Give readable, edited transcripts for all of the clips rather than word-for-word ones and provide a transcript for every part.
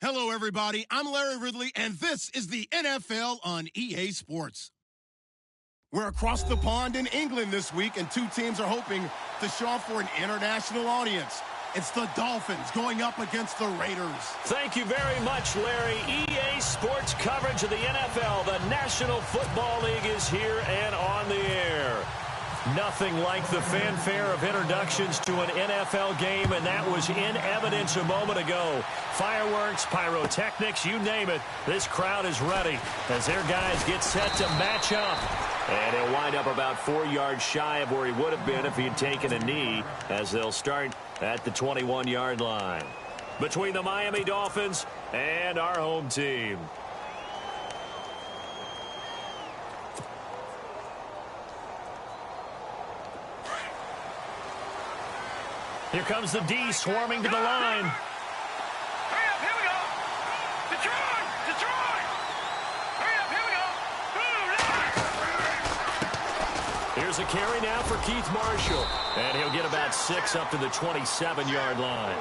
Hello, everybody. I'm Larry Ridley, and this is the NFL on EA Sports. We're across the pond in England this week, and two teams are hoping to show off for an international audience. It's the Dolphins going up against the Raiders. Thank you very much, Larry. EA Sports coverage of the NFL. The National Football League is here and on the air. Nothing like the fanfare of introductions to an NFL game, and that was in evidence a moment ago. Fireworks, pyrotechnics, you name it. This crowd is ready as their guys get set to match up. And he'll wind up about 4 yards shy of where he would have been if he had taken a knee, as they'll start at the 21-yard line. Between the Miami Dolphins and our home team. Here comes the D swarming to the line. Hurry up, here we go. Detroit! Detroit! Hurry up, here we go. Here's a carry now for Keith Marshall. And he'll get about 6 up to the 27-yard line.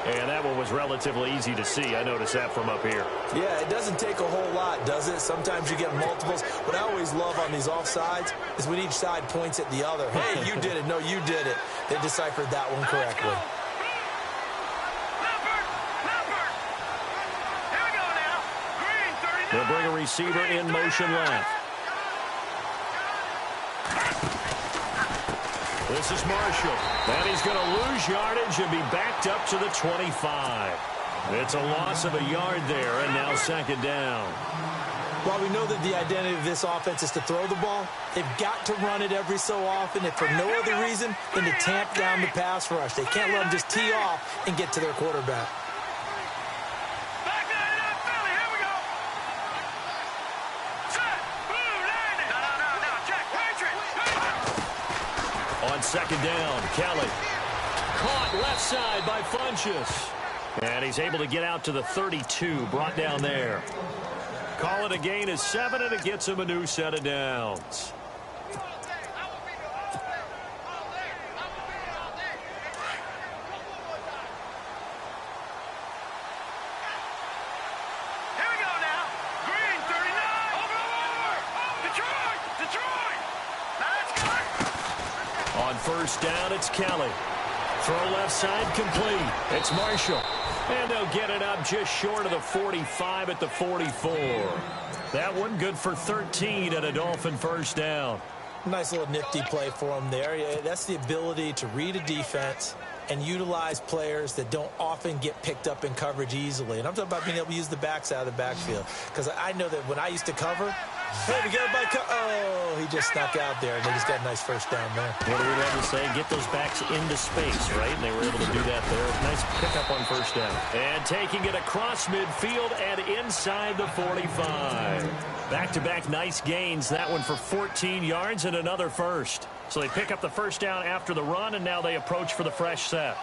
And that one was relatively easy to see. I noticed that from up here. Yeah, it doesn't take a whole lot, does it? Sometimes you get multiples. What I always love on these offsides is when each side points at the other. Hey, you did it. No, you did it. They deciphered that one correctly. They'll bring a receiver in motion left. This is Marshall, and he's going to lose yardage and be backed up to the 25. It's a loss of a yard there, and now second down. While we know that the identity of this offense is to throw the ball, they've got to run it every so often, if for no other reason than to tamp down the pass rush. They can't let them just tee off and get to their quarterback. On second down, Kelly. Caught left side by Funchess. And he's able to get out to the 32, brought down there. Call it a gain of 7, and it gets him a new set of downs. First down, it's Kelly. Throw left side complete. It's Marshall. And they'll get it up just short of the 45 at the 44. That one good for 13 at a Dolphin first down. Nice little nifty play for him there. That's the ability to read a defense and utilize players that don't often get picked up in coverage easily. And I'm talking about being able to use the backs out of the backfield. Because I know that when I used to cover, hey, we got it by oh, he just snuck out there, and they just got a nice first down there. What do we love to say? Get those backs into space, right? And they were able to do that there. Nice pickup on first down. And taking it across midfield and inside the 45. Back-to-back nice gains. That one for 14 yards and another first. So they pick up the first down after the run, and now they approach for the fresh set.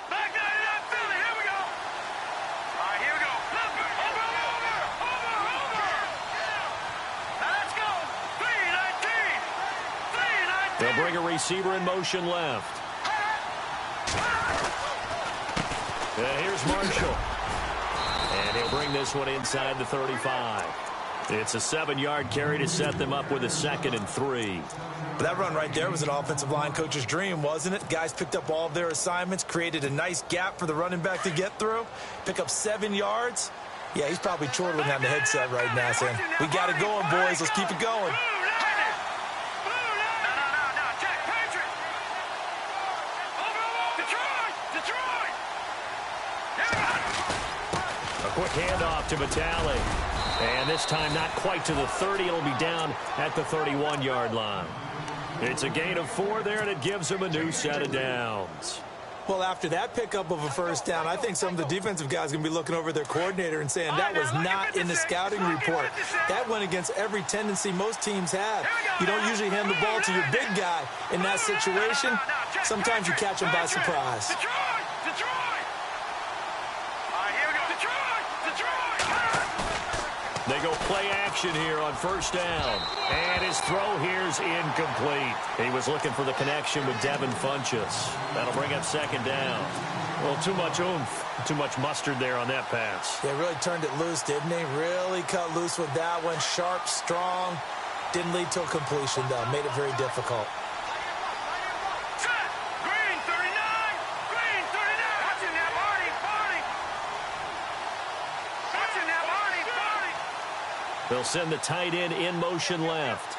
They'll bring a receiver in motion left. And here's Marshall. And he'll bring this one inside the 35. It's a 7-yard carry to set them up with a 2nd and 3. That run right there was an offensive line coach's dream, wasn't it? Guys picked up all of their assignments, created a nice gap for the running back to get through, pick up 7 yards. Yeah, he's probably chortling on the headset right now saying, we got it going, boys. Let's keep it going. Quick handoff to Vitale. And this time not quite to the 30. It'll be down at the 31-yard line. It's a gain of 4 there, and it gives them a new set of downs. Well, after that pickup of a first down, I think some of the defensive guys are going to be looking over their coordinator and saying that was not in the scouting report. That went against every tendency most teams have. You don't usually hand the ball to your big guy in that situation. Sometimes you catch him by surprise. They go play action here on first down. And his throw here's incomplete. He was looking for the connection with Devin Funchess. That'll bring up second down. Well, too much oomph, too much mustard there on that pass. They really turned it loose, didn't they? Really cut loose with that one. Sharp, strong. Didn't lead to a completion, though. Made it very difficult. Set. Green 39. Green 39. Watching that body. Watching that body. They'll send the tight end in motion left.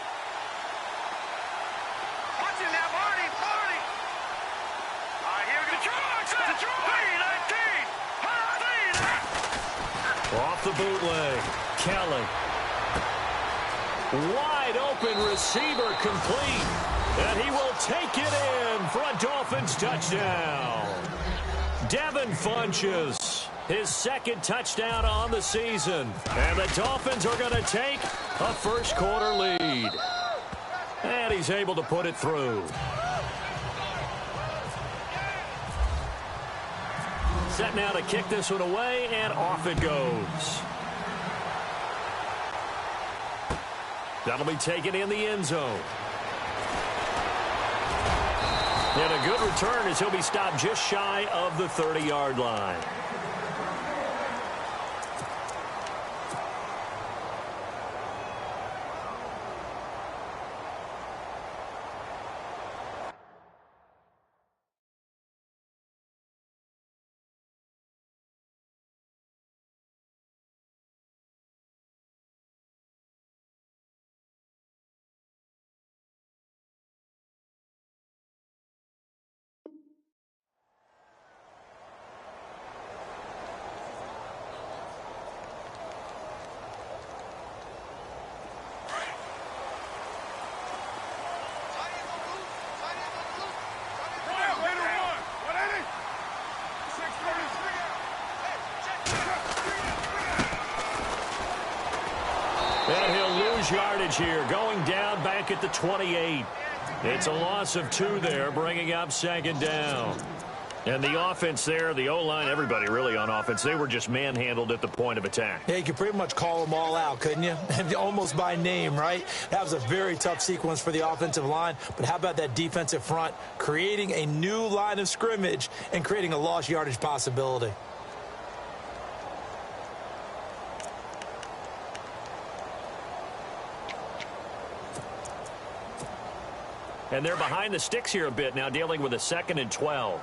Watching that body. All right, here we go. Detroit. 19. Off the bootleg. Kelly. Wide open receiver complete. And he will take it in for a Dolphins touchdown. Devin Funchess, his second touchdown on the season. And the Dolphins are going to take a first quarter lead. And he's able to put it through. Set now to kick this one away, and off it goes. That'll be taken in the end zone. And a good return as he'll be stopped just shy of the 30-yard line. And he'll lose yardage here, going down back at the 28. It's a loss of 2 there, bringing up second down. And the offense there, the O-line, everybody really on offense, they were just manhandled at the point of attack. Yeah, you could pretty much call them all out, couldn't you? Almost by name, right? That was a very tough sequence for the offensive line. But how about that defensive front creating a new line of scrimmage and creating a lost yardage possibility? And they're behind the sticks here a bit now, dealing with a 2nd and 12.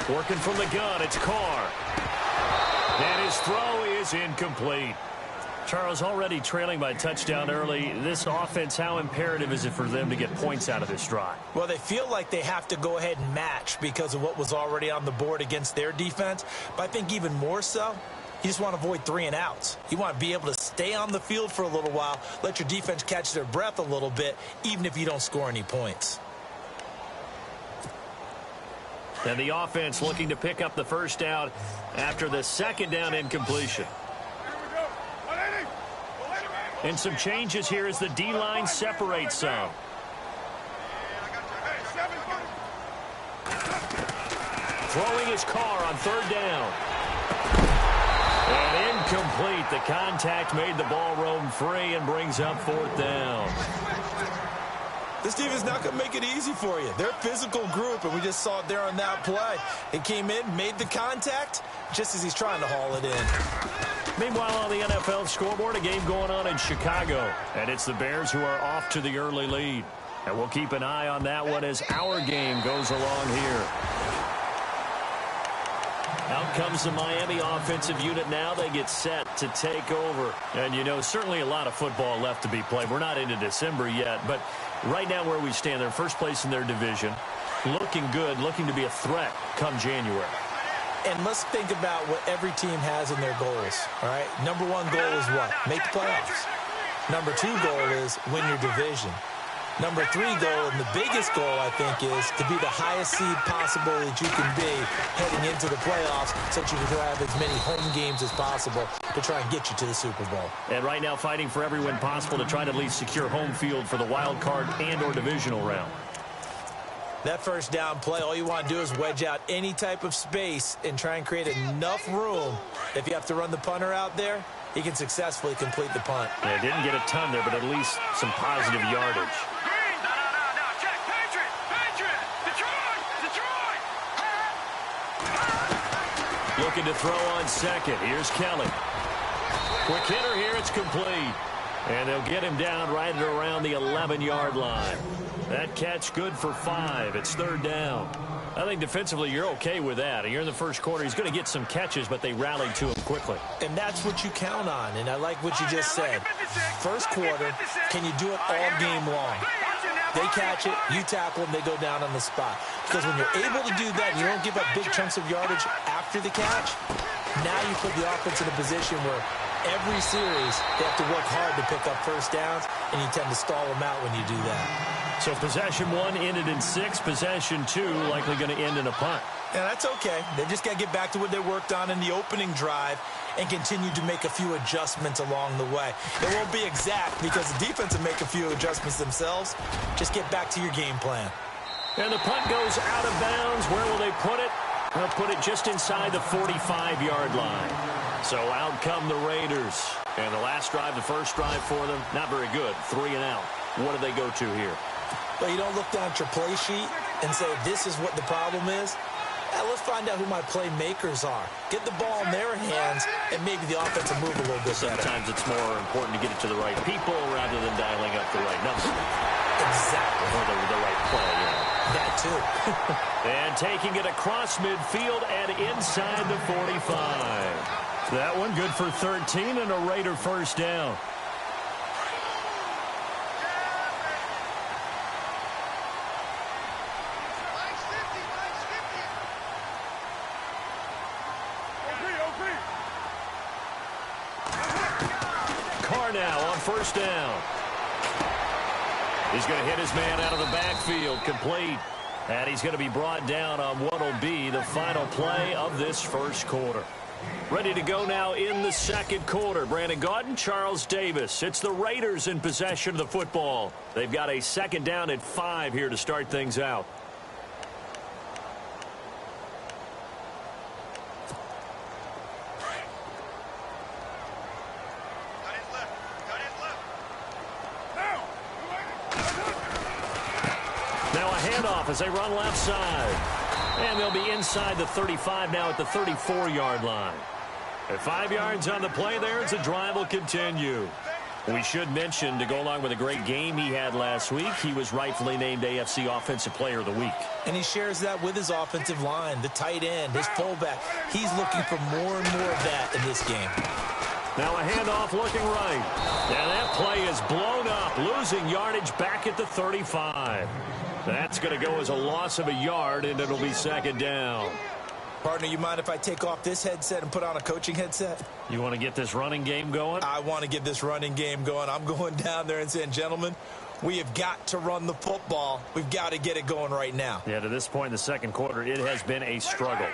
Working from the gun, it's Carr. And his throw is incomplete. Charles, already trailing by touchdown early. This offense, how imperative is it for them to get points out of this drive? Well, they feel like they have to go ahead and match because of what was already on the board against their defense. But I think even more so, you just want to avoid 3 and outs. You want to be able to stay on the field for a little while, let your defense catch their breath a little bit, even if you don't score any points. And the offense looking to pick up the first down after the 2nd down incompletion. And some changes here as the D-line separates some. Throwing his Carr on 3rd down. And incomplete. The contact made the ball roam free and brings up 4th down. This team is not going to make it easy for you. They're a physical group, and we just saw it there on that play. It came in, made the contact, just as he's trying to haul it in. Meanwhile, on the NFL scoreboard, a game going on in Chicago. And it's the Bears who are off to the early lead. And we'll keep an eye on that one as our game goes along here. Out comes the Miami offensive unit now. They get set to take over. And, you know, certainly a lot of football left to be played. We're not into December yet, but right now where we stand, they're first place in their division. Looking good, looking to be a threat come January. And let's think about what every team has in their goals, all right? Number 1 goal is what? Make the playoffs. Number 2 goal is win your division. Number 3 goal, and the biggest goal, I think, is to be the highest seed possible that you can be heading into the playoffs so that you can have as many home games as possible to try and get you to the Super Bowl. And right now fighting for every win possible to try to at least secure home field for the wild card and or divisional round. That first down play, all you want to do is wedge out any type of space and try and create enough room. If you have to run the punter out there, he can successfully complete the punt. Yeah, didn't get a ton there, but at least some positive yardage. No, check. Patriot. Detroit. Looking to throw on second. Here's Kelly. Quick hitter here. It's complete. And they'll get him down right at around the 11-yard line. That catch good for 5. It's third down. I think defensively you're okay with that. You're in the first quarter. He's going to get some catches, but they rallied to him quickly. And that's what you count on, and I like what you just said. First quarter, can you do it all game long? They catch it, you tackle them, they go down on the spot. Because when you're able to do that and you don't give up big chunks of yardage after the catch, now you put the offense in a position where every series they have to work hard to pick up first downs, and you tend to stall them out when you do that. So possession 1 ended in 6. Possession 2 likely going to end in a punt. Yeah, that's okay. They just got to get back to what they worked on in the opening drive and continue to make a few adjustments along the way. It won't be exact because the defense will make a few adjustments themselves. Just get back to your game plan. And the punt goes out of bounds. Where will they put it? They'll put it just inside the 45-yard line. So out come the Raiders. And the last drive, the first drive for them, not very good. 3 and out. What do they go to here? Well, you don't look down at your play sheet and say, this is what the problem is. Let's find out who my playmakers are. Get the ball in their hands, and maybe the offense will move a little bit better. Sometimes it's more important to get it to the right people rather than dialing up the right number. Exactly. Or the right play, yeah. That too. And taking it across midfield and inside the 45. That one good for 13 and a Raider first down. Now on first down. He's going to hit his man out of the backfield, complete. And he's going to be brought down on what will be the final play of this first quarter. Ready to go now in the second quarter. Brandon Gaudin, Charles Davis. It's the Raiders in possession of the football. They've got a second down at 5 here to start things out. As they run left side. And they'll be inside the 35 now at the 34-yard line. At 5 yards on the play there as the drive will continue. We should mention, to go along with a great game he had last week, he was rightfully named AFC Offensive Player of the Week. And he shares that with his offensive line, the tight end, his fullback. He's looking for more and more of that in this game. Now a handoff looking right. And that play is blown up, losing yardage back at the 35. That's going to go as a loss of a yard, and it'll be second down. Partner, you mind if I take off this headset and put on a coaching headset? You want to get this running game going? I want to get this running game going. I'm going down there and saying, gentlemen, we have got to run the football. We've got to get it going right now. Yeah, to this point in the second quarter, it has been a struggle.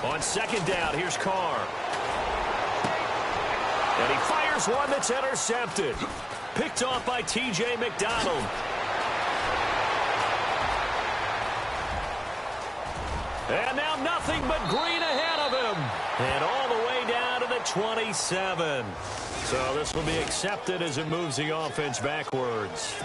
On second down, here's Carr. And he fires one that's intercepted. Picked off by T.J. McDonald. And now nothing but green ahead of him. And all the way down to the 27. So this will be accepted as it moves the offense backwards.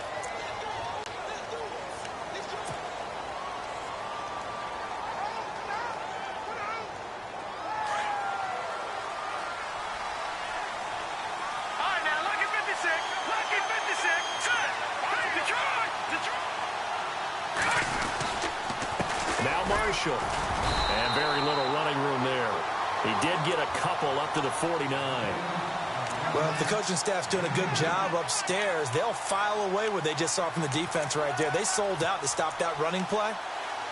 And very little running room there. He did get a couple up to the 49. Well, if the coaching staff's doing a good job upstairs, they'll file away what they just saw from the defense right there. They sold out to stop that running play.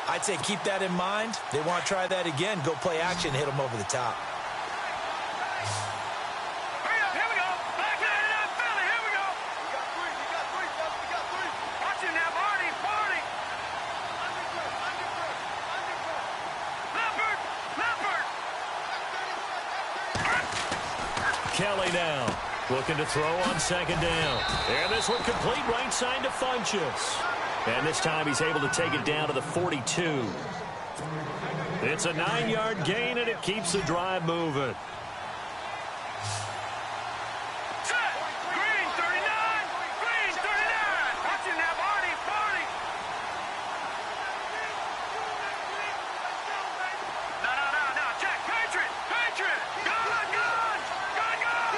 I'd say keep that in mind. They want to try that again. Go play action, hit them over the top. Kelly now, looking to throw on second down. And this one complete right side to Funchess. And this time he's able to take it down to the 42. It's a 9-yard gain, and it keeps the drive moving. Set. Green 39. Green 39. Watching now, Barney. Barney. No. Check. Patriot. Patriot. Gone.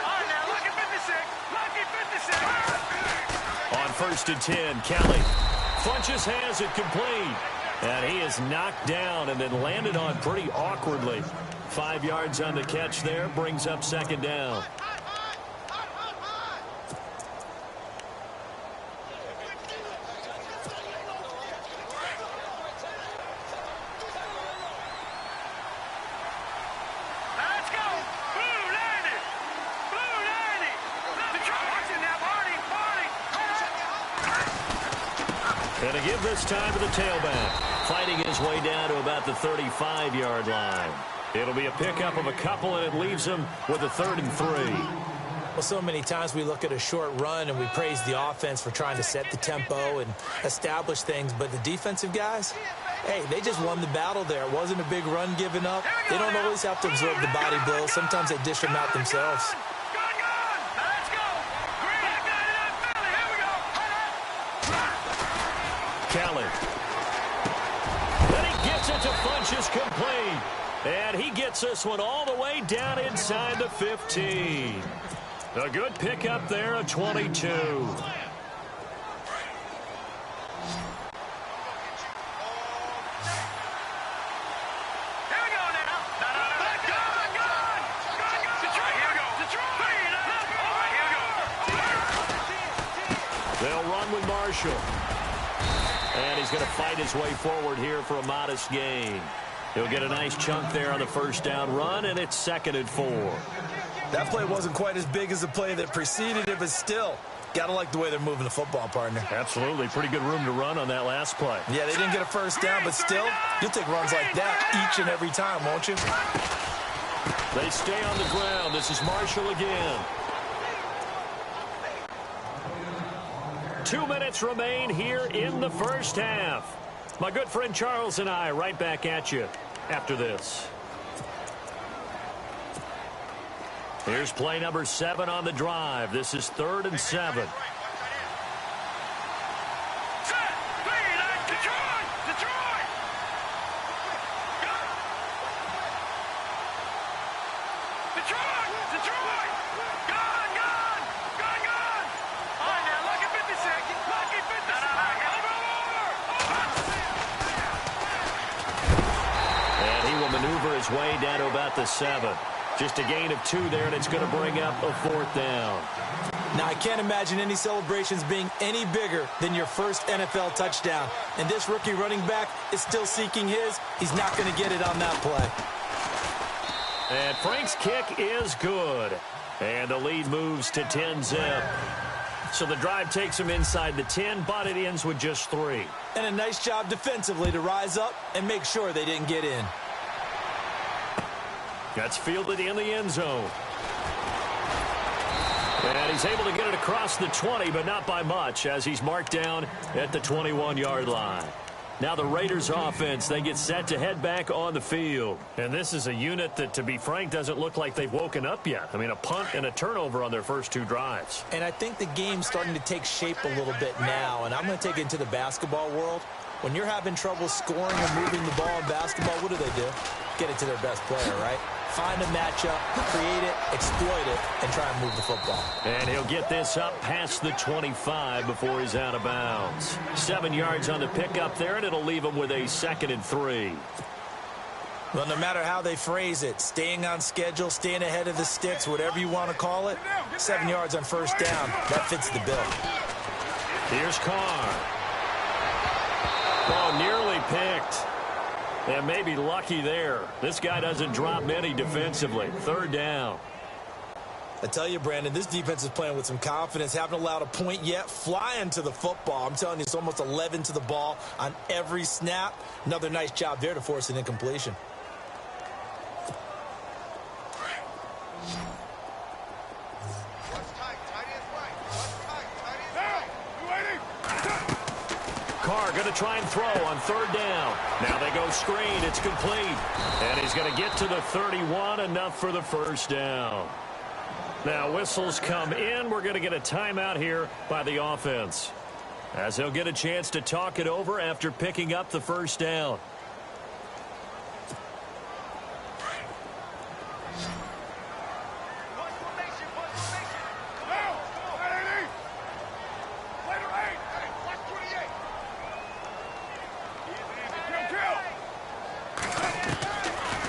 On now. Lucky 56. Lucky 56. On 1st and 10, Kelly. Funchess has it complete. And he is knocked down and then landed on pretty awkwardly. 5 yards on the catch there, brings up second down. Let's go. Blue 90. Blue 90. Watching now, Barney. And to give this time to the tailback. Fighting his way down to about the 35-yard line. It'll be a pickup of a couple, and it leaves him with a 3rd and 3. Well, so many times we look at a short run and we praise the offense for trying to set the tempo and establish things, but the defensive guys, hey, they just won the battle there. It wasn't a big run given up. They don't always have to absorb the body blows. Sometimes they dish them out themselves. Let's go. Green 99 Philly. Here we go. Kelly. Then he gets it to Funchess complete. And he gets this one all the way down inside the 15. A good pickup there, a 22. Here we go now. Gone. Detroit. Here we go. Detroit. All right, here we go. They'll run with Marshall. And he's going to fight his way forward here for a modest gain. He'll get a nice chunk there on the 1st down run, and it's 2nd and 4. That play wasn't quite as big as the play that preceded it, but still, got to like the way they're moving the football, partner. Absolutely. Pretty good room to run on that last play. Yeah, they didn't get a 1st down, but still, you'll take runs like that each and every time, won't you? They stay on the ground. This is Marshall again. 2 minutes remain here in the 1st half. My good friend Charles and I right back at you after this. Here's play number 7 on the drive. This is 3rd and 7. Set. Green. Detroit. Gone. On now. Lucky 56. Lucky 56. And he will maneuver his way down to about the 7. Just a gain of 2 there, and it's going to bring up a 4th down. Now, I can't imagine any celebrations being any bigger than your first NFL touchdown. And this rookie running back is still seeking his. He's not going to get it on that play. And Frank's kick is good. And the lead moves to 10-zip. So the drive takes him inside the 10, but it ends with just 3. And a nice job defensively to rise up and make sure they didn't get in. That's fielded in the end zone. And he's able to get it across the 20, but not by much, as he's marked down at the 21-yard line. Now the Raiders offense, they get set to head back on the field. And this is a unit that, to be frank, doesn't look like they've woken up yet. I mean, a punt and a turnover on their first 2 drives. And I think the game's starting to take shape a little bit now. And I'm going to take it into the basketball world. When you're having trouble scoring or moving the ball in basketball, what do? Get it to their best player, right? Find a matchup, create it, exploit it, and try and move the football. And he'll get this up past the 25 before he's out of bounds. 7 yards on the pickup there, and it'll leave him with a 2nd and 3. Well, no matter how they phrase it, staying on schedule, staying ahead of the sticks, whatever you want to call it, 7 yards on 1st down, that fits the bill. Here's Carr. Oh, nearly picked. And maybe lucky there. This guy doesn't drop many defensively. 3rd down. I tell you, Brandon, this defense is playing with some confidence. Haven't allowed a point yet. Flying to the football. I'm telling you, it's almost 11 to the ball on every snap. Another nice job there to force an incompletion. Carr going to try and throw on third down. Now they go screen. It's complete. And he's going to get to the 31, enough for the first down. Now whistles come in. We're going to get a timeout here by the offense, as he'll get a chance to talk it over after picking up the first down.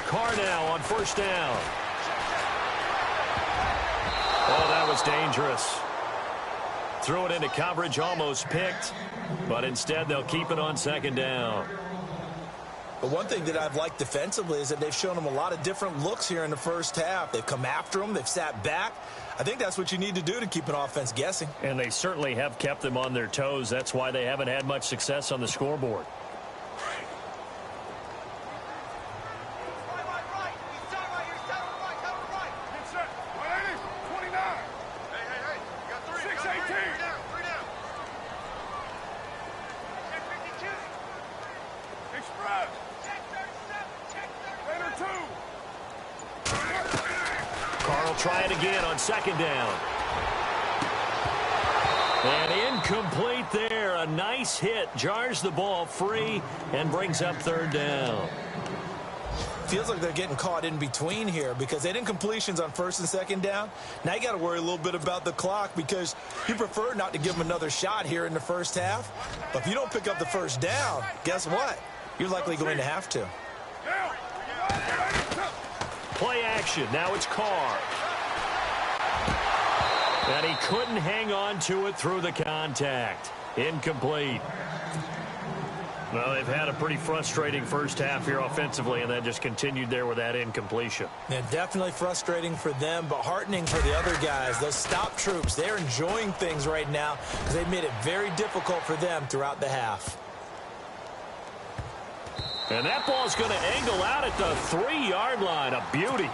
Carr now on first down. Oh, that was dangerous. Threw it into coverage, almost picked, but instead they'll keep it on second down. But one thing that I've liked defensively is that they've shown them a lot of different looks here in the first half. They've come after them. They've sat back. I think that's what you need to do to keep an offense guessing. And they certainly have kept them on their toes. That's why they haven't had much success on the scoreboard. Try it again on second down. And incomplete there. A nice hit. Jars the ball free and brings up third down. Feels like they're getting caught in between here because they didn't completions on first and second down. Now you got to worry a little bit about the clock because you prefer not to give them another shot here in the first half. But if you don't pick up the first down, guess what? You're likely going to have to. Play action. Now it's Carr. And he couldn't hang on to it through the contact. Incomplete. Well, they've had a pretty frustrating first half here offensively, and then just continued there with that incompletion. Yeah, definitely frustrating for them, but heartening for the other guys. Those stop troops, they're enjoying things right now because they've made it very difficult for them throughout the half. And that ball's going to angle out at the 3-yard line. A beauty.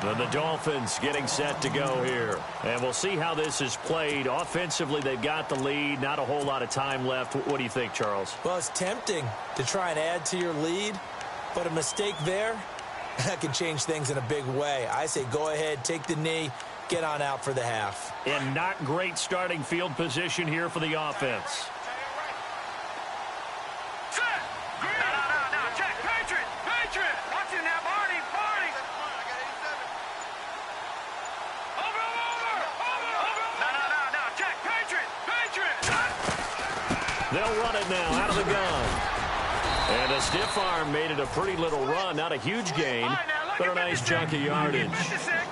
And the Dolphins getting set to go here. And we'll see how this is played. Offensively, they've got the lead. Not a whole lot of time left. What do you think, Charles? Well, it's tempting to try and add to your lead, but a mistake there, that can change things in a big way. I say go ahead, take the knee, get on out for the half. And not great starting field position here for the offense. They'll run it now out of the gun. And a stiff arm made it a pretty little run. Not a huge gain, but a nice chunk of yardage.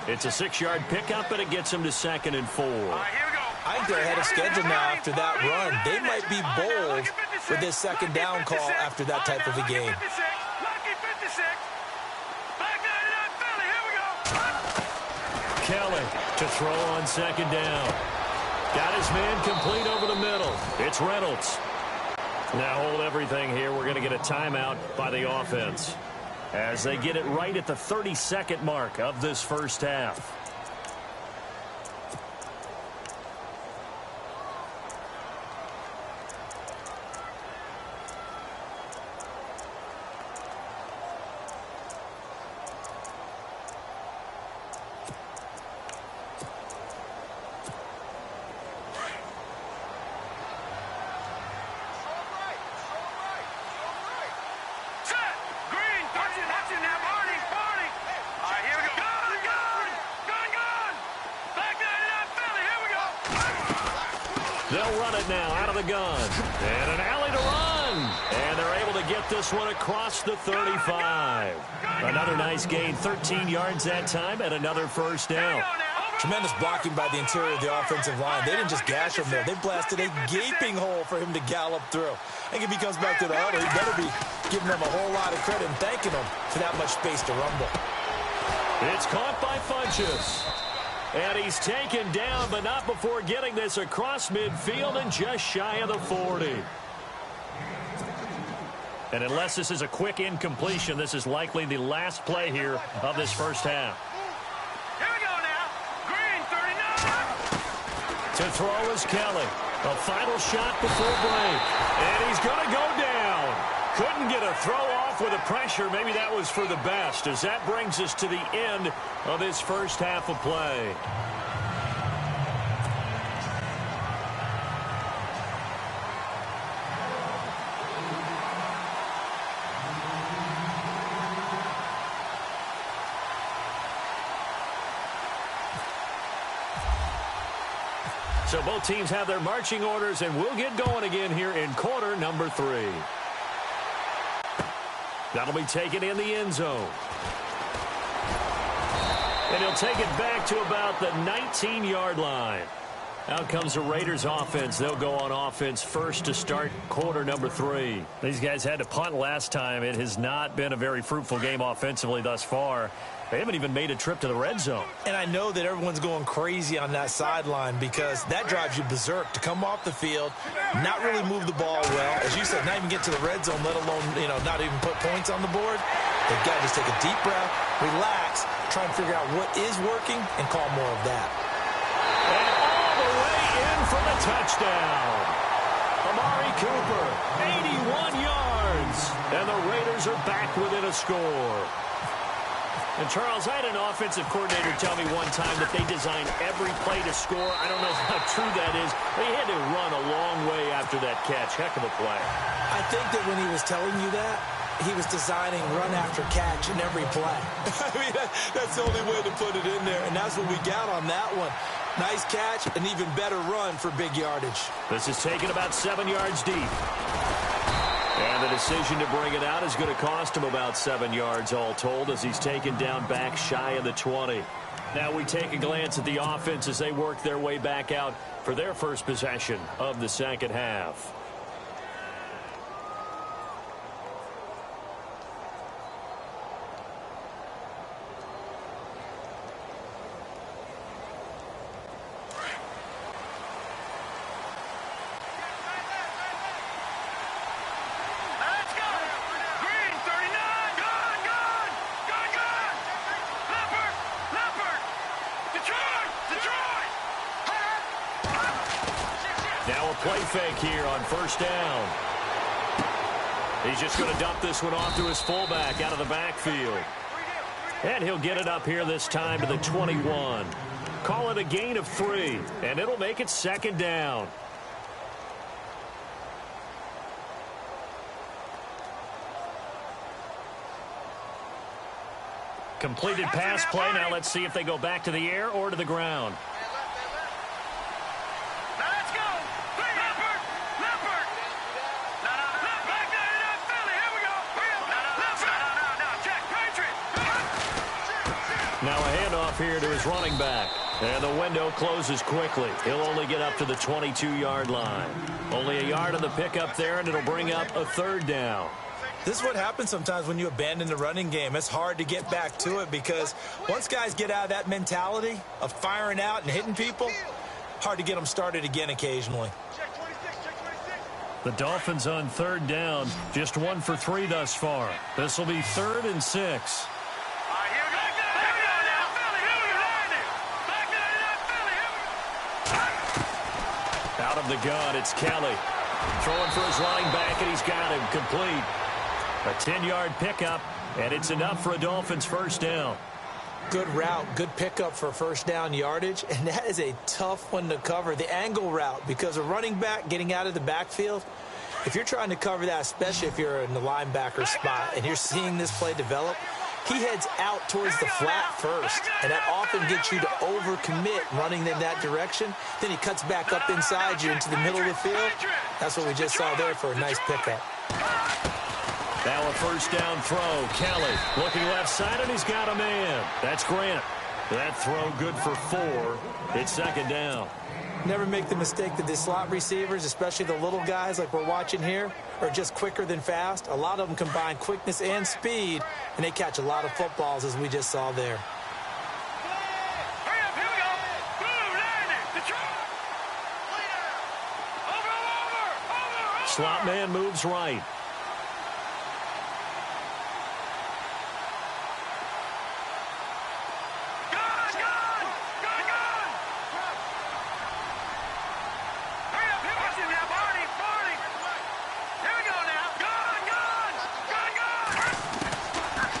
It's a 6-yard pickup, and it gets them to 2nd and 4. I think they're ahead of schedule now after that run. They might be bold with this second down call after that type of a game. Kelly to throw on second down. Got his man complete over the middle. It's Reynolds. Now hold everything here. We're going to get a timeout by the offense as they get it right at the 30-second mark of this first half. They'll run it now out of the gun. And an alley to run. And they're able to get this one across the 35. Another nice gain, 13 yards that time, and another first down. Tremendous blocking by the interior of the offensive line. They didn't just gash him there. They blasted a gaping hole for him to gallop through. I think if he comes back to the huddle, he better be giving them a whole lot of credit and thanking them for that much space to rumble. It's caught by Funchess. And he's taken down, but not before getting this across midfield and just shy of the 40. And unless this is a quick incompletion, this is likely the last play here of this first half. Here we go now. Green, 39. To throw is Kelly. A final shot before break. And he's going to go down. Couldn't get a throw off with the pressure. Maybe that was for the best, as that brings us to the end of his first half of play. So both teams have their marching orders, and we'll get going again here in quarter number 3. That'll be taken in the end zone. And he'll take it back to about the 19-yard line. Out comes the Raiders offense. They'll go on offense first to start quarter number 3. These guys had to punt last time. It has not been a very fruitful game offensively thus far. They haven't even made a trip to the red zone. And I know that everyone's going crazy on that sideline because that drives you berserk to come off the field, not really move the ball well. As you said, not even get to the red zone, let alone, not even put points on the board. They've got to just take a deep breath, relax, try and figure out what is working, and call more of that. And all the way in for the touchdown. Amari Cooper, 81 yards. And the Raiders are back within a score. And, Charles, I had an offensive coordinator tell me one time that they design every play to score. I don't know how true that is. They had to run a long way after that catch. Heck of a play. I think that when he was telling you that, he was designing run after catch in every play. I mean, that's the only way to put it in there, and that's what we got on that one. Nice catch, an even better run for big yardage. This is taken about 7 yards deep. And the decision to bring it out is going to cost him about 7 yards all told, as he's taken down back shy of the 20. Now we take a glance at the offense as they work their way back out for their first possession of the second half. Now a play fake here on first down. He's just going to dump this one off to his fullback out of the backfield. And he'll get it up here this time to the 21. Call it a gain of 3, and it'll make it second down. Completed pass play. Now let's see if they go back to the air or to the ground. Now a handoff here to his running back. And the window closes quickly. He'll only get up to the 22-yard line. Only a yard on the pickup there, and it'll bring up a third down. This is what happens sometimes when you abandon the running game. It's hard to get back to it because once guys get out of that mentality of firing out and hitting people, hard to get them started again occasionally. The Dolphins on third down, just 1 for 3 thus far. This will be 3rd and 6. Out of the gun, it's Kelly. Throwing for his running back, and he's got him complete. A 10-yard pickup, and it's enough for a Dolphins first down. Good route, good pickup for first down yardage, and that is a tough one to cover. The angle route, because a running back getting out of the backfield, if you're trying to cover that, especially if you're in the linebacker spot and you're seeing this play develop, he heads out towards the flat first, and that often gets you to overcommit running in that direction. Then he cuts back up inside you into the middle of the field. That's what we just saw there for a nice pickup. Now a first down throw. Kelly looking left side, and he's got a man. That's Grant. That throw good for 4. It's second down. Never make the mistake that the slot receivers, especially the little guys like we're watching here, are just quicker than fast. A lot of them combine quickness and speed, and they catch a lot of footballs, as we just saw there. Slot man moves right.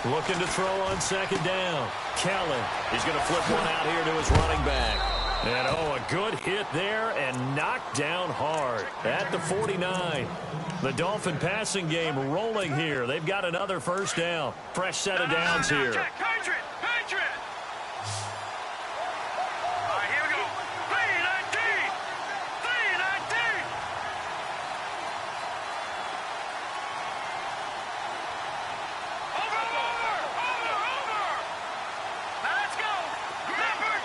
Looking to throw on second down. Kelly. He's going to flip one out here to his running back. And, a good hit there and knocked down hard at the 49. The Dolphin passing game rolling here. They've got another first down. Fresh set of downs here. Patriot! All right, here we go. 3-19! Over! Now let's go! Leopard!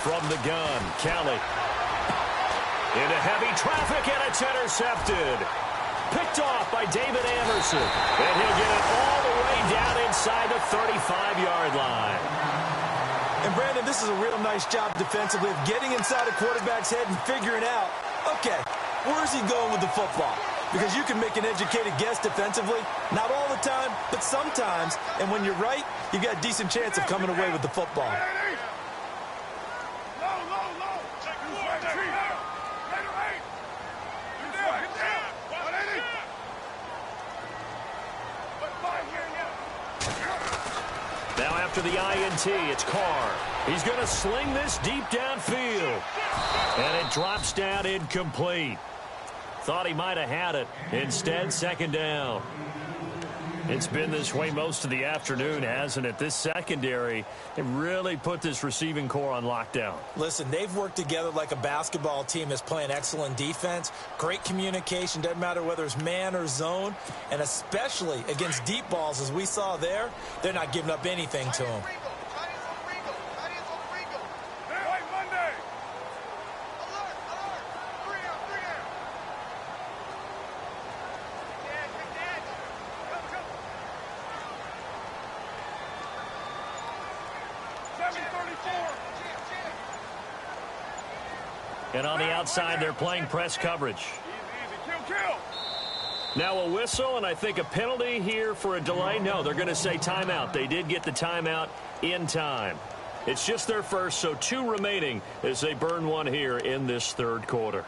From the gun, Kelly. Into heavy traffic, and it's intercepted. Picked off by David Anderson. And he'll get it all the way down inside the 35-yard line. And, Brandon, this is a real nice job defensively of getting inside a quarterback's head and figuring out, okay, where's he going with the football? Because you can make an educated guess defensively. Not all the time, but sometimes. And when you're right, you've got a decent chance of coming away with the football. Now after the INT, it's Carr. He's going to sling this deep downfield. And it drops down incomplete. Thought he might have had it. Instead, second down. It's been this way most of the afternoon, hasn't it? This secondary, it really put this receiving core on lockdown. Listen, they've worked together like a basketball team that's playing excellent defense. Great communication, doesn't matter whether it's man or zone. And especially against deep balls, as we saw there, they're not giving up anything to them. And on the outside, they're playing press coverage. Now a whistle, and I think a penalty here for a delay. No, they're going to say timeout. They did get the timeout in time. It's just their first, so 2 remaining as they burn one here in this third quarter.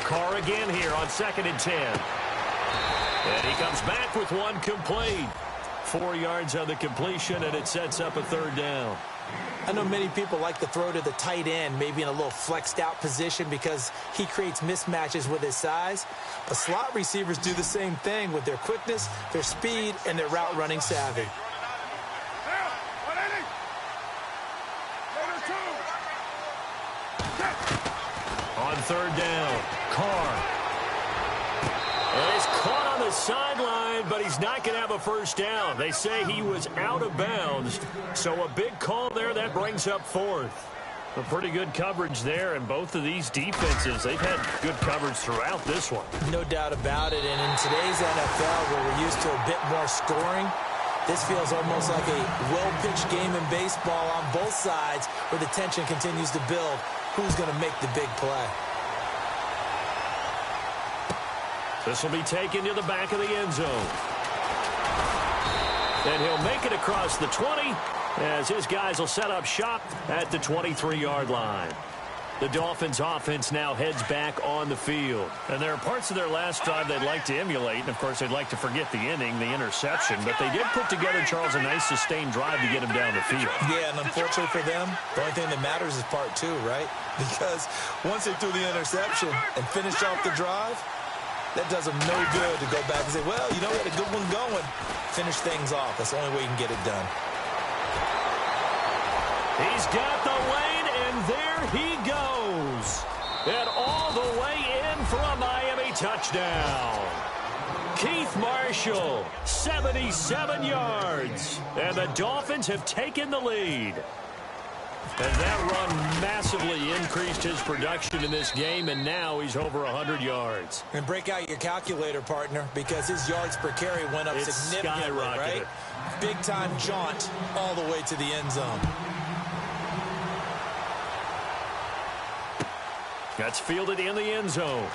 Carr again here on 2nd and 10. And he comes back with one complete. 4 yards on the completion, and it sets up a third down. I know many people like to throw to the tight end, maybe in a little flexed out position because he creates mismatches with his size. But slot receivers do the same thing with their quickness, their speed, and their route running savvy. On third down, Carr. And he's caught on the sideline, but he's not going to have a first down. They say he was out of bounds, so a big call there that brings up 4th. A pretty good coverage there, and both of these defenses, they've had good coverage throughout this one. No doubt about it, and in today's NFL, where we're used to a bit more scoring, this feels almost like a well-pitched game in baseball on both sides where the tension continues to build. Who's going to make the big play? This will be taken to the back of the end zone. And he'll make it across the 20 as his guys will set up shop at the 23-yard line. The Dolphins offense now heads back on the field. And there are parts of their last drive they'd like to emulate. And, of course, they'd like to forget the inning, the interception. But they did put together, Charles, a nice sustained drive to get him down the field. Yeah, and unfortunately for them, the only thing that matters is part 2, right? Because once they threw the interception and finished off the drive, that does them no good to go back and say, well, you know, we had a good one going. Finish things off. That's the only way you can get it done. He's got the lane, and there he goes. And all the way in for a Miami touchdown. Keith Marshall, 77 yards. And the Dolphins have taken the lead. And that run massively increased his production in this game, and now he's over 100 yards. And break out your calculator, partner, because his yards per carry went up significantly, right? Big-time jaunt all the way to the end zone. That's fielded in the end zone.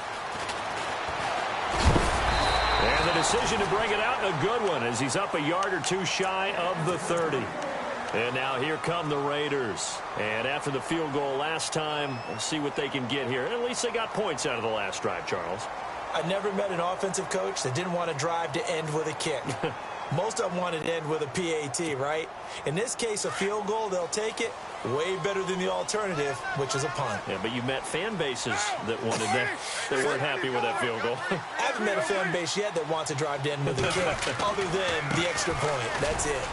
And the decision to bring it out, a good one, as he's up a yard or two shy of the 30. And now here come the Raiders. And after the field goal last time, we'll see what they can get here. At least they got points out of the last drive, Charles. I never met an offensive coach that didn't want to drive to end with a kick. Most of them wanted to end with a PAT, right? In this case, a field goal, they'll take it. Way better than the alternative, which is a punt. Yeah, but you met fan bases that wanted that. They weren't happy with that field goal. I haven't met a fan base yet that wants to drive to end with a kick, other than the extra point. That's it.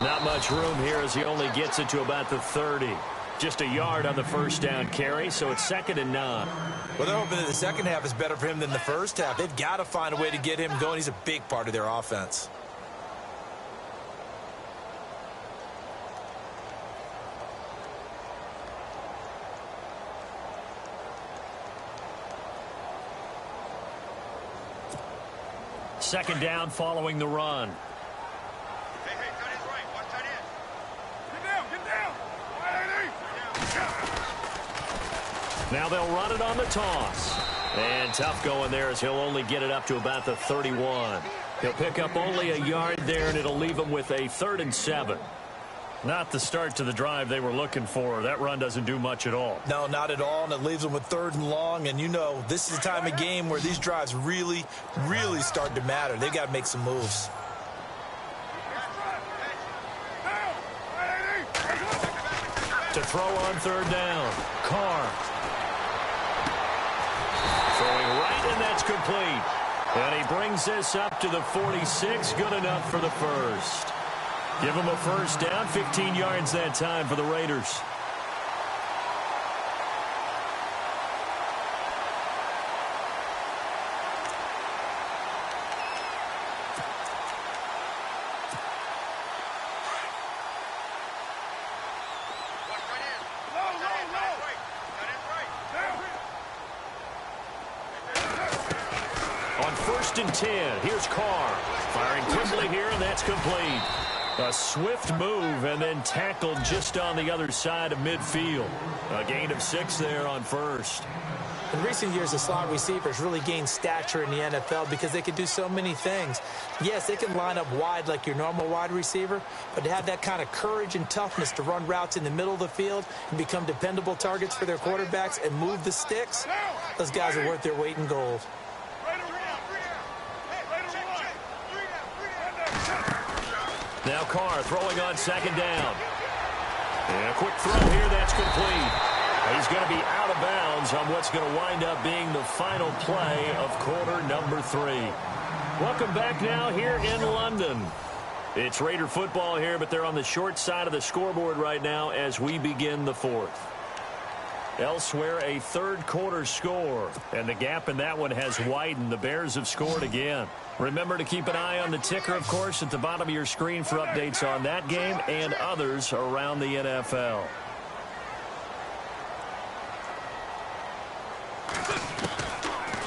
Not much room here as he only gets it to about the 30. Just a yard on the first down carry, so it's 2nd and 9. Well, they're hoping that the second half is better for him than the first half. They've got to find a way to get him going. He's a big part of their offense. Second down following the run. Hey, tight end's right. Watch tight end. Get down. Now they'll run it on the toss. And tough going there as he'll only get it up to about the 31. He'll pick up only a yard there, and it'll leave him with a 3rd and 7. Not the start to the drive they were looking for. That run doesn't do much at all. No, not at all, and it leaves them with 3rd and long. And, you know, this is the time of game where these drives really, really start to matter. They've got to make some moves. To throw on 3rd down. Carr. Throwing right, and that's complete. And he brings this up to the 46. Good enough for the first. Give him a first down, 15 yards that time for the Raiders. Watch tight end. Tight end's right. Tight end's right. On 1st and 10, here's Carr. Firing quickly here, and that's complete. A swift move and then tackled just on the other side of midfield. A gain of 6 there on 1st. In recent years, the slot receivers really gained stature in the NFL because they can do so many things. Yes, they can line up wide like your normal wide receiver, but to have that kind of courage and toughness to run routes in the middle of the field and become dependable targets for their quarterbacks and move the sticks, those guys are worth their weight in gold. Now Carr throwing on 2nd down. And a quick throw here, that's complete. He's going to be out of bounds on what's going to wind up being the final play of quarter number 3. Welcome back now here in London. It's Raider football here, but they're on the short side of the scoreboard right now as we begin the 4th. Elsewhere, a 3rd quarter score, and the gap in that one has widened. The Bears have scored again. Remember to keep an eye on the ticker, of course, at the bottom of your screen for updates on that game and others around the NFL.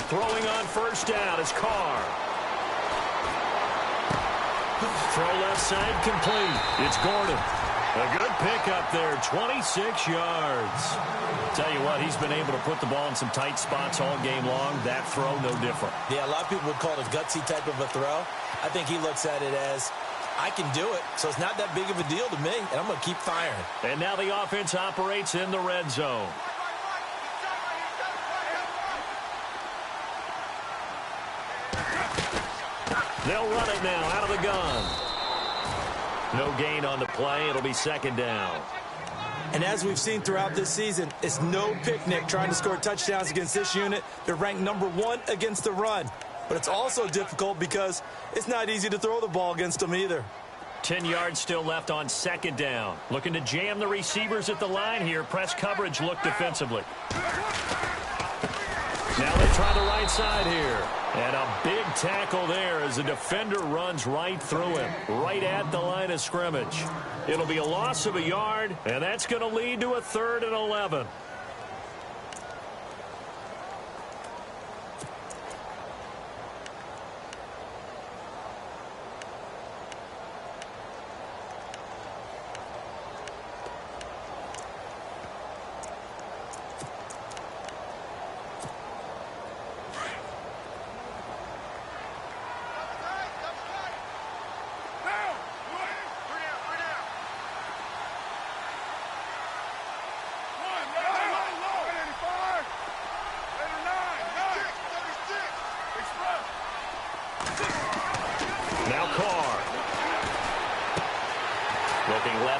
Throwing on 1st down is Carr. Throw left side complete. It's Gordon. A good pickup there, 26 yards. Tell you what, he's been able to put the ball in some tight spots all game long. That throw, no different. Yeah, a lot of people would call it a gutsy type of a throw. I think he looks at it as, I can do it, so it's not that big of a deal to me, and I'm going to keep firing. And now the offense operates in the red zone. They'll run it now out of the gun. No gain on the play. It'll be 2nd down. And as we've seen throughout this season, it's no picnic trying to score touchdowns against this unit. They're ranked number 1 against the run. But it's also difficult because it's not easy to throw the ball against them either. 10 yards still left on 2nd down. Looking to jam the receivers at the line here. Press coverage look defensively. Now they try the right side here. And a big tackle there as the defender runs right through him, right at the line of scrimmage. It'll be a loss of a yard, and that's going to lead to a 3rd and 11.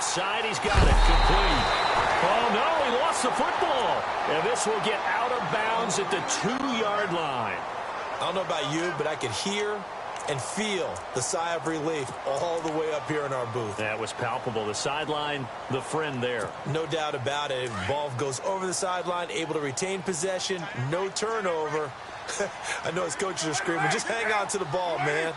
Side, he's got it complete. Oh no, he lost the football, and this will get out of bounds at the 2-yard line. I don't know about you, but I could hear and feel the sigh of relief all the way up here in our booth. That was palpable. The sideline, the friend there. No doubt about it. Ball goes over the sideline, able to retain possession, no turnover. I know his coaches are screaming, just hang on to the ball, man.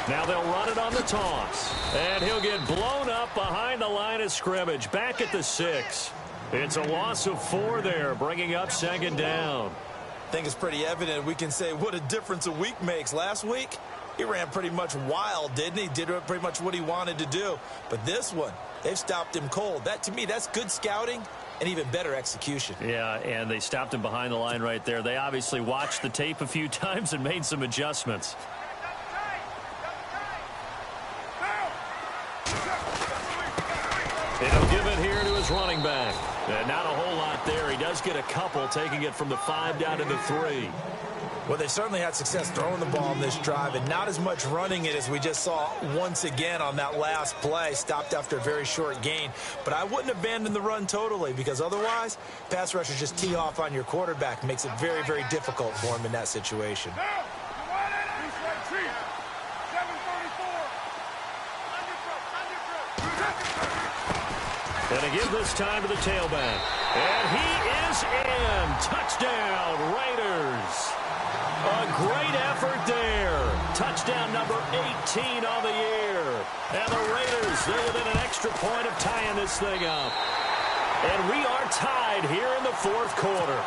Now they'll run it on the toss. And he'll get blown up behind the line of scrimmage, back at the 6. It's a loss of 4 there, bringing up 2nd down. I think it's pretty evident. We can say what a difference a week makes. Last week, he ran pretty much wild, didn't he? Did pretty much what he wanted to do. But this one, they've stopped him cold. That, to me, that's good scouting and even better execution. Yeah, and they stopped him behind the line right there. They obviously watched the tape a few times and made some adjustments. And he'll give it here to his running back. And not a whole lot there. He does get a couple, taking it from the 5 down to the 3. Well, they certainly had success throwing the ball in this drive, and not as much running it as we just saw once again on that last play. Stopped after a very short gain. But I wouldn't abandon the run totally, because otherwise, pass rushers just tee off on your quarterback. Makes it very, very difficult for him in that situation. And they give this time to the tailback. And he is in. Touchdown, Raiders. A great effort there. Touchdown number 18 on the year. And the Raiders, they're within an extra point of tying this thing up. And we are tied here in the 4th quarter.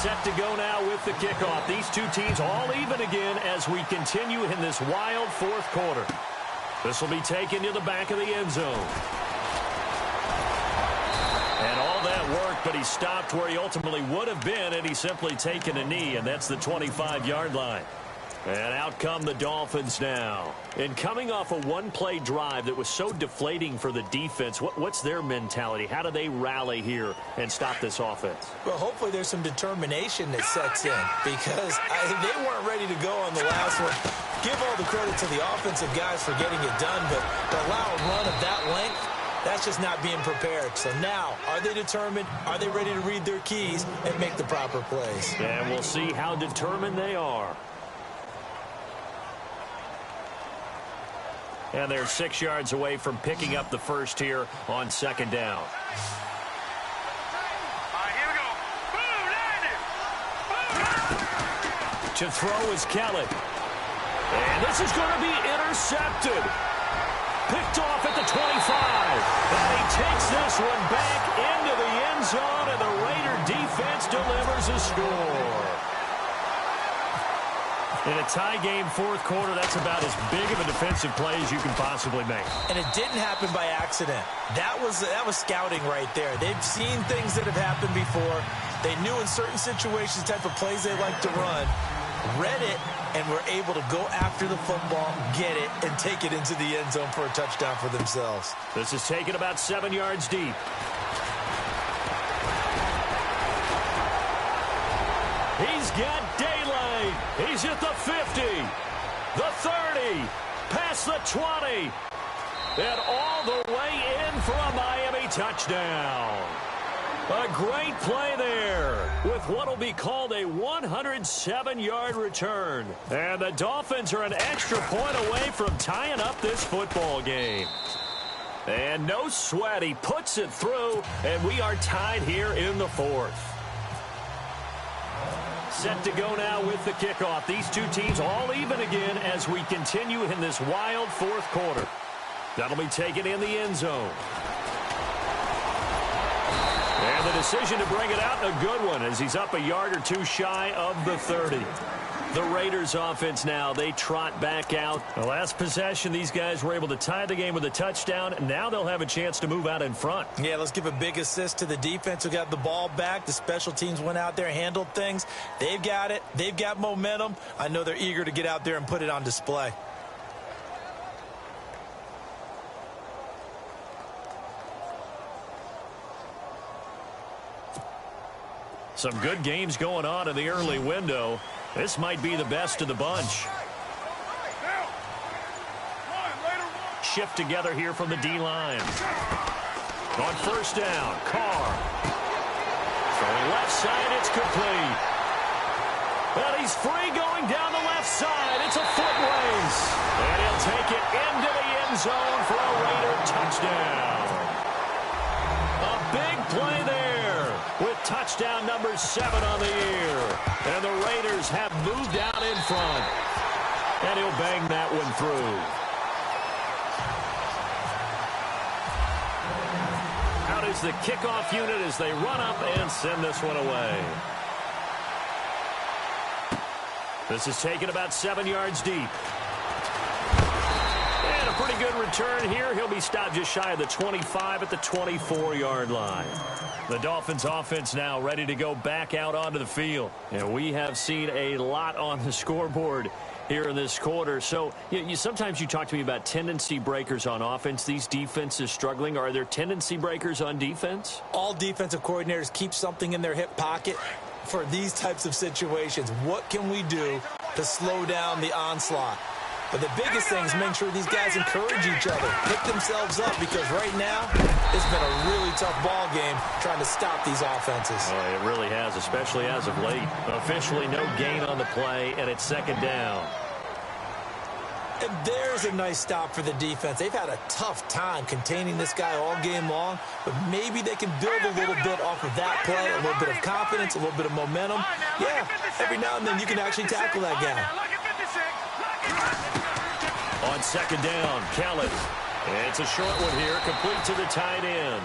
Set to go now with the kickoff. These two teams all even again as we continue in this wild 4th quarter. This will be taken to the back of the end zone. And all that work, but he stopped where he ultimately would have been, and he's simply taken a knee, and that's the 25-yard line. And out come the Dolphins now. And coming off a one-play drive that was so deflating for the defense, what's their mentality? How do they rally here and stop this offense? Well, hopefully there's some determination that sets in, because they weren't ready to go on the last one. Give all the credit to the offensive guys for getting it done, but to allow a run of that length, that's just not being prepared. So now, are they determined? Are they ready to read their keys and make the proper plays? And we'll see how determined they are. And they're 6 yards away from picking up the first here on 2nd down. All right, here we go. Boom, landed. To throw is Kelly. And this is going to be intercepted. Picked off at the 25. And he takes this one back into the end zone, and the Raider defense delivers a score. In a tie game 4th quarter, that's about as big of a defensive play as you can possibly make. And it didn't happen by accident. That was scouting right there. They've seen things that have happened before. They knew in certain situations the type of plays they like to run, read it, and were able to go after the football, get it, and take it into the end zone for a touchdown for themselves. This is taken about 7 yards deep. He's got daylight. He's at the 50, the 30, past the 20, and all the way in for a Miami touchdown. A great play there with what will be called a 107-yard return. And the Dolphins are an extra point away from tying up this football game. And no sweat. He puts it through, and we are tied here in the fourth. Set to go now with the kickoff. These two teams all even again as we continue in this wild fourth quarter. That'll be taken in the end zone. And the decision to bring it out, a good one, as he's up a yard or two shy of the 30. The Raiders offense now, they trot back out. The last possession, these guys were able to tie the game with a touchdown. Now they'll have a chance to move out in front. Yeah, let's give a big assist to the defense who got the ball back. The special teams went out there, handled things. They've got it. They've got momentum. I know they're eager to get out there and put it on display. Some good games going on in the early window. This might be the best of the bunch. Shift together here from the D-line. On first down, Carr. Throwing left side, it's complete. But he's free going down the left side. It's a foot race. And he'll take it into the end zone for a Raider touchdown. A big play there with touchdown number 7 on the year. And the Raiders have moved out in front. And he'll bang that one through. Out is the kickoff unit as they run up and send this one away. This is taken about 7 yards deep. And a pretty good return here. He'll be stopped just shy of the 25 at the 24-yard line. The Dolphins offense now ready to go back out onto the field. And we have seen a lot on the scoreboard here in this quarter. So sometimes you talk to me about tendency breakers on offense. These defenses struggling. Are there tendency breakers on defense? All defensive coordinators keep something in their hip pocket for these types of situations. What can we do to slow down the onslaught? But the biggest thing is make sure these guys encourage each other, pick themselves up, because right now it's been a really tough ball game trying to stop these offenses. Oh, it really has, especially as of late. Officially no gain on the play, and it's second down. And there's a nice stop for the defense. They've had a tough time containing this guy all game long, but maybe they can build a little bit off of that play, a little bit of confidence, a little bit of momentum. Yeah, every now and then you can actually tackle that guy. On second down, Kelly. It's a short one here, complete to the tight end.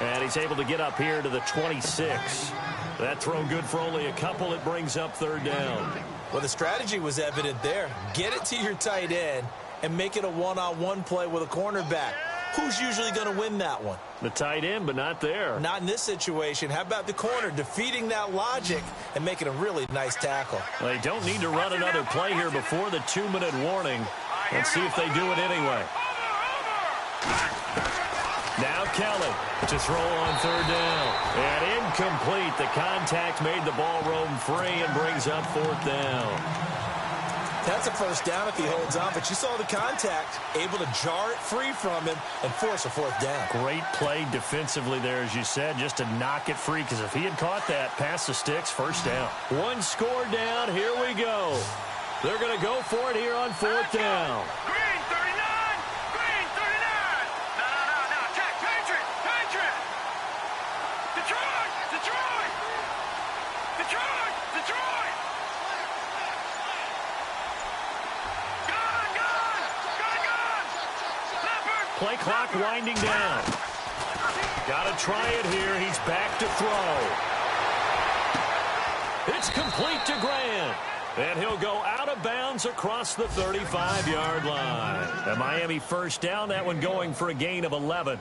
And he's able to get up here to the 26. That throw good for only a couple. It brings up third down. Well, the strategy was evident there. Get it to your tight end and make it a one-on-one play with a cornerback. Who's usually going to win that one? The tight end, but not there. Not in this situation. How about the corner defeating that logic and making a really nice tackle? They don't need to run another play here before the 2-minute warning. Let's see if they do it anyway. Now Kelly to throw on third down. And incomplete. The contact made the ball roam free and brings up fourth down. That's a first down if he holds on, but you saw the contact, able to jar it free from him and force a fourth down. Great play defensively there, as you said, just to knock it free, because if he had caught that, past the sticks, first down. One score down, here we go. They're going to go for it here on fourth down. Green 39! Green 39! No. Attack, Patriot! Detroit! Play clock winding down. Got to try it here. He's back to throw. It's complete to Grant. And he'll go out of bounds across the 35-yard line. A Miami first down, that one going for a gain of 11.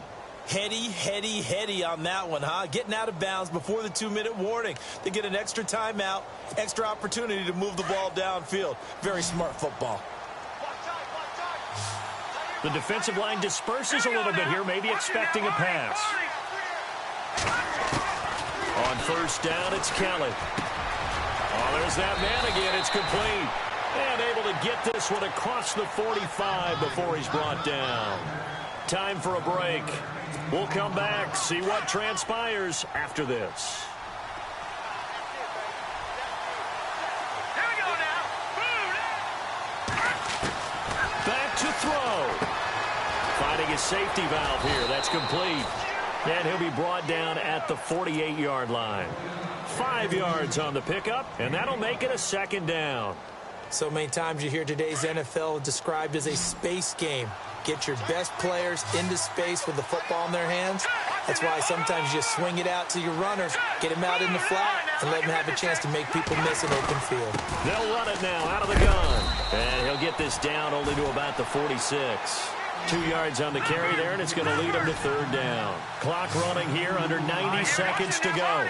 Heady on that one, huh? Getting out of bounds before the 2-minute warning. They get an extra timeout, extra opportunity to move the ball downfield. Very smart football. The defensive line disperses a little bit here, maybe expecting a pass. On first down, it's Kelly. Oh, there's that man again. It's complete. And able to get this one across the 45 before he's brought down. Time for a break. We'll come back, see what transpires after this. Here we go now. Back to throw. Finding his safety valve here. That's complete. And he'll be brought down at the 48-yard line. 5 yards on the pickup, and that'll make it a second down. So many times you hear today's NFL described as a space game. Get your best players into space with the football in their hands. That's why sometimes you just swing it out to your runners, get them out in the flat, and let them have a chance to make people miss an open field. They'll run it now out of the gun. And he'll get this down only to about the 46. 2 yards on the carry there, and it's going to lead him to third down. Clock running here, under 90 seconds to go.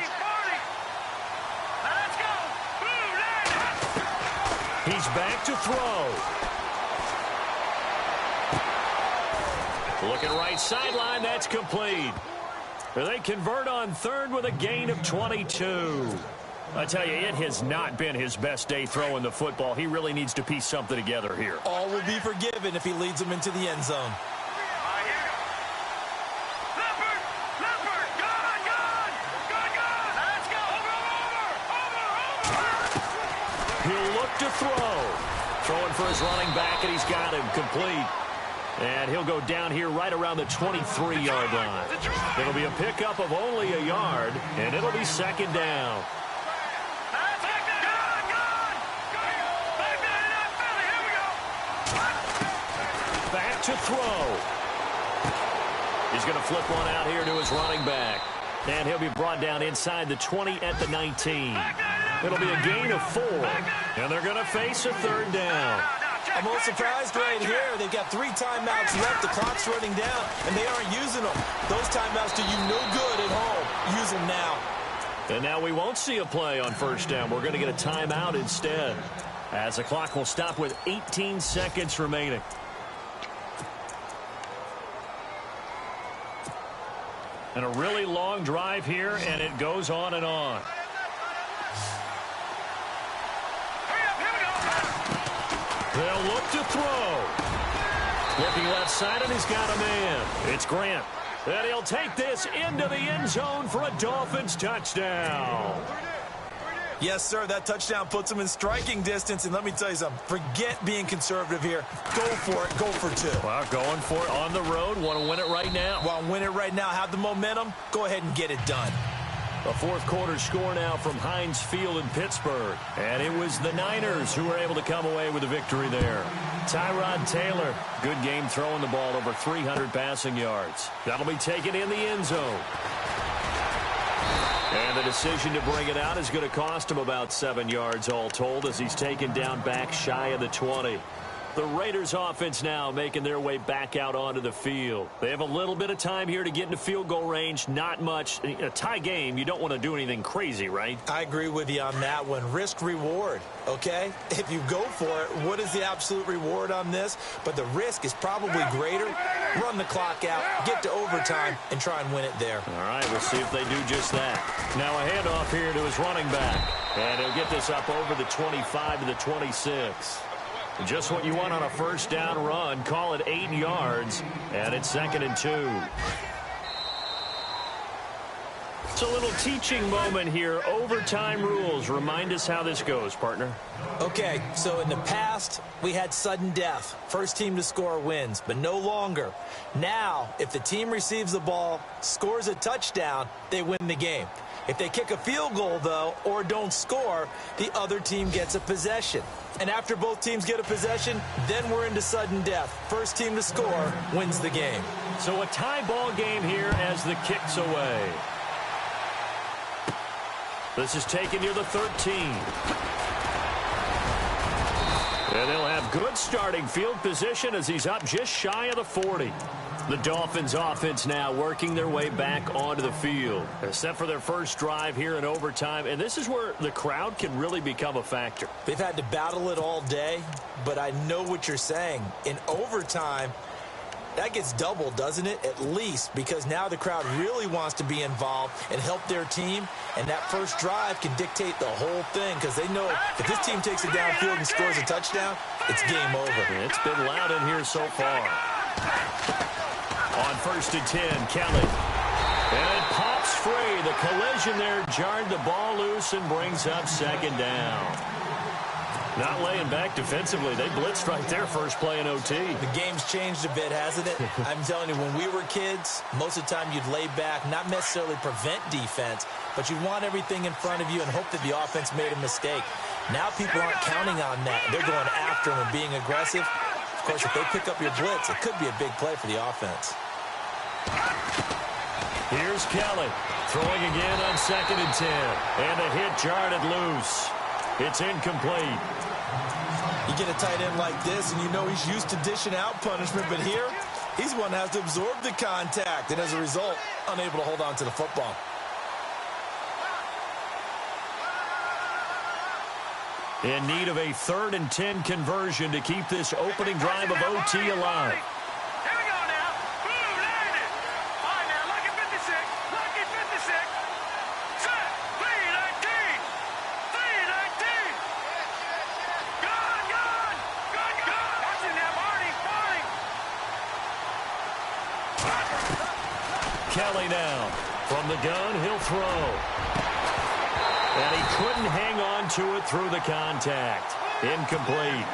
He's back to throw. Looking right sideline, that's complete. They convert on third with a gain of 22. I tell you, it has not been his best day throwing the football. He really needs to piece something together here. All will be forgiven if he leads them into the end zone. He'll look to throw. Throwing for his running back, and he's got him complete. And he'll go down here right around the 23-yard line. It'll be a pickup of only a yard, and it'll be second down. Back to throw. He's going to flip one out here to his running back. And he'll be brought down inside the 20 at the 19. It'll be a gain of 4. And they're going to face a third down. I'm most surprised right here. They've got 3 timeouts left. The clock's running down, and they aren't using them. Those timeouts do you no good at home. Use them now. And now we won't see a play on first down. We're going to get a timeout instead, as the clock will stop with 18 seconds remaining. And a really long drive here, and it goes on and on. They'll look to throw. Looking left side, and he's got a man. It's Grant. And he'll take this into the end zone for a Dolphins touchdown. Yes, sir, that touchdown puts him in striking distance. And let me tell you something. Forget being conservative here. Go for it. Go for 2. Well, going for it on the road. Want to win it right now. Want to win it right now. Have the momentum. Go ahead and get it done. A fourth quarter score now from Heinz Field in Pittsburgh. And it was the Niners who were able to come away with a victory there. Tyrod Taylor, good game throwing the ball, over 300 passing yards. That'll be taken in the end zone. And the decision to bring it out is going to cost him about 7 yards all told, as he's taken down back shy of the 20. The Raiders offense now making their way back out onto the field. They have a little bit of time here to get into field goal range. Not much. A tie game, you don't want to do anything crazy, right? I agree with you on that one. Risk reward, okay? If you go for it, what is the absolute reward on this? But the risk is probably greater. Run the clock out, get to overtime, and try and win it there. All right, we'll see if they do just that. Now a handoff here to his running back. And he'll get this up over the 25 to the 26. Just what you want on a first down run. Call it 8 yards, and it's 2nd and 2. It's a little teaching moment here. Overtime rules. Remind us how this goes, partner. Okay, so in the past, we had sudden death. First team to score wins, but no longer. Now, if the team receives the ball, scores a touchdown, they win the game. If they kick a field goal, though, or don't score, the other team gets a possession. And after both teams get a possession, then we're into sudden death. First team to score wins the game. So a tie ball game here as the kick's away. This is taken near the 13. And they'll have good starting field position as he's up just shy of the 40. The Dolphins offense now working their way back onto the field, except for their first drive here in overtime. And this is where the crowd can really become a factor. They've had to battle it all day, but I know what you're saying. In overtime, that gets doubled, doesn't it? At least, because now the crowd really wants to be involved and help their team. And that first drive can dictate the whole thing, because they know if this team takes it downfield and scores a touchdown, it's game over. It's been loud in here so far. On 1st and 10, Kelly. And it pops free. The collision there jarred the ball loose and brings up 2nd down. Not laying back defensively. They blitzed right there first play in OT. The game's changed a bit, hasn't it? I'm telling you, when we were kids, most of the time you'd lay back, not necessarily prevent defense, but you'd want everything in front of you and hope that the offense made a mistake. Now people aren't counting on that. They're going after them and being aggressive. Of course, if they pick up your blitz, it could be a big play for the offense. Here's Kelly throwing again on 2nd and 10. And a hit jarred it loose. It's incomplete. You get a tight end like this, and you know he's used to dishing out punishment, but here, he's one that has to absorb the contact, and as a result, unable to hold on to the football. In need of a 3rd and 10 conversion to keep this opening drive of OT alive. Here we go now. Boom, landed. All right, now, lucky 56. Lucky 56. Set. 319. 319. Gone, gone. Gone, gone. Watch it now, Barney. Barney. Kelly now. From the gun, he'll throw. And he couldn't hang on to it through the contact. Incomplete.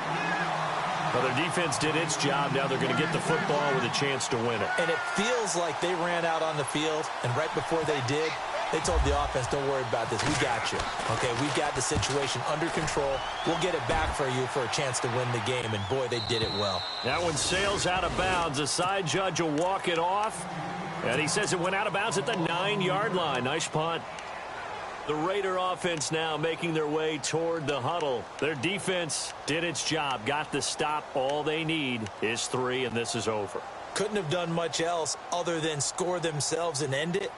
Well, their defense did its job. Now they're going to get the football with a chance to win it. And it feels like they ran out on the field, and right before they did, they told the offense, don't worry about this. We got you. Okay, we got the situation under control. We'll get it back for you for a chance to win the game. And, boy, they did it well. That one sails out of bounds. The side judge will walk it off. And he says it went out of bounds at the 9-yard line. Nice punt. The Raider offense now making their way toward the huddle. Their defense did its job, got the stop. All they need is 3, and this is over. Couldn't have done much else other than score themselves and end it.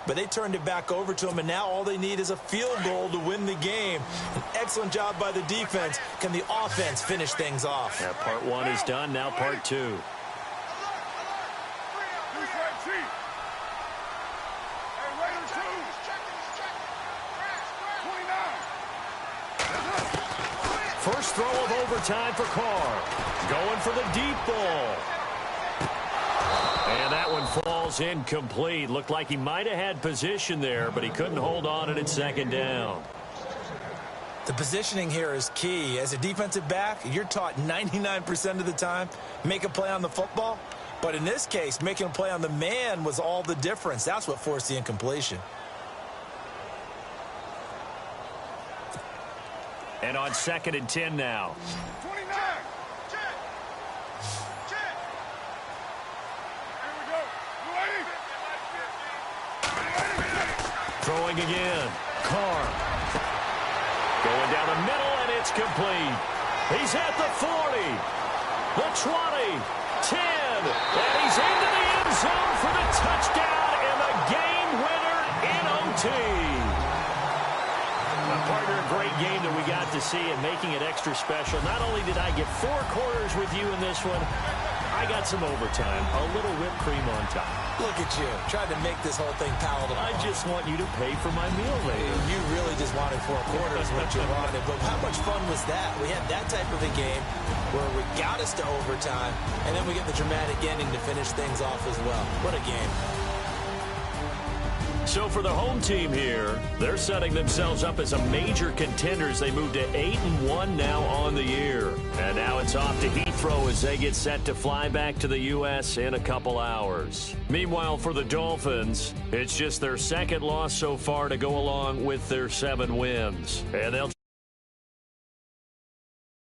But they turned it back over to them, and now all they need is a field goal to win the game. An excellent job by the defense. Can the offense finish things off? Yeah, part 1 is done. Now part 2. First throw of overtime for Carr. Going for the deep ball. And that one falls incomplete. Looked like he might have had position there, but he couldn't hold on, and it's 2nd down. The positioning here is key. As a defensive back, you're taught 99% of the time, make a play on the football. But in this case, making a play on the man was all the difference. That's what forced the incompletion. And on 2nd and 10 now. 29. Check. Check. Here we go. You ready? Throwing again. Carr. Going down the middle, and it's complete. He's at the 40. The 20. 10. And he's into the end zone for the touchdown and the game winner in OT. Partner, a great game that we got to see and making it extra special. Not only did I get 4 quarters with you in this one, I got some overtime, a little whipped cream on top. Look at you, trying to make this whole thing palatable. I just want you to pay for my meal later. You really just wanted 4 quarters, what you wanted. But how much fun was that? We had that type of a game where we got us to overtime, and then we get the dramatic ending to finish things off as well. What a game. So for the home team here, they're setting themselves up as a major contenders. They moved to 8-1 now on the year. And now it's off to Heathrow as they get set to fly back to the U.S. in a couple hours. Meanwhile, for the Dolphins, it's just their 2nd loss so far to go along with their 7 wins. And they'll